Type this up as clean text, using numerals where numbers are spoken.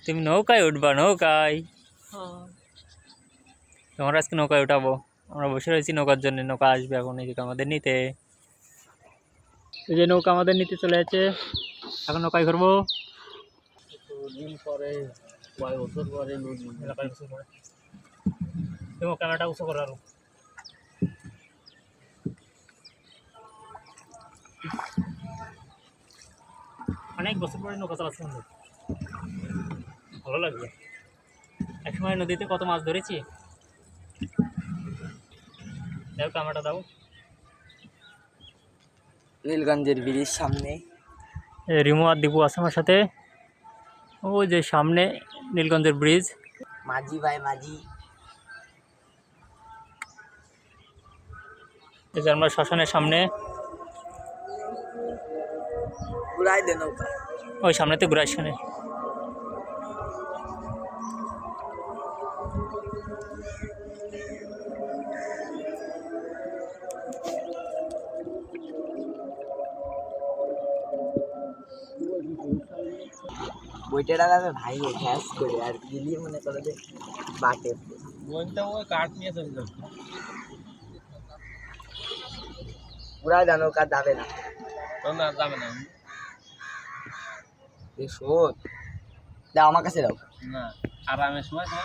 তুমি নৌকায় উঠবা? নৌকায়? হ্যাঁ। তোমার আজকে নৌকায় উঠাবো। আমরা বসে রয়েছি নৌকার জন্য, নৌকা আসবে এখন এই যে আমাদের নিতে। এই যে নৌকা আমাদের নিতে চলে যাচ্ছে, এখন নৌকায় ঘুরবো। দিন পরে কয় বছর পরে কয়েক বছর পরে তুমি ক্যামেরাটা উঁচু করো আরো। অনেক বছর পরে নৌকা চালাচ্ছি আমাদের, ভালো লাগবে। একসময় নদীতে কত মাছ ধরেছি। দাও ক্যামেরাটা দাও। নীলগঞ্জের ব্রিজ সামনে। রিমু আর দীপু আছে আমার সাথে। ওই যে সামনে নীলগঞ্জের ব্রিজ। মাঝি ভাই মাঝি। এই যে আমরা শ্মশানের সামনে। ঘুরাই দে নৌকা। ওই সামনেতে ঘুরে আসখানে। বইটা লাগাবে ভাই ঘ্যাস করে আর গিলি মনে করে যে বাটে বইটা ওই কাঠ নিয়ে চলে যাবে। পুরা জানো কাজ যাবে না, না যাবে না। এই শোন দাও আমার কাছে দাও না, আরামের সময়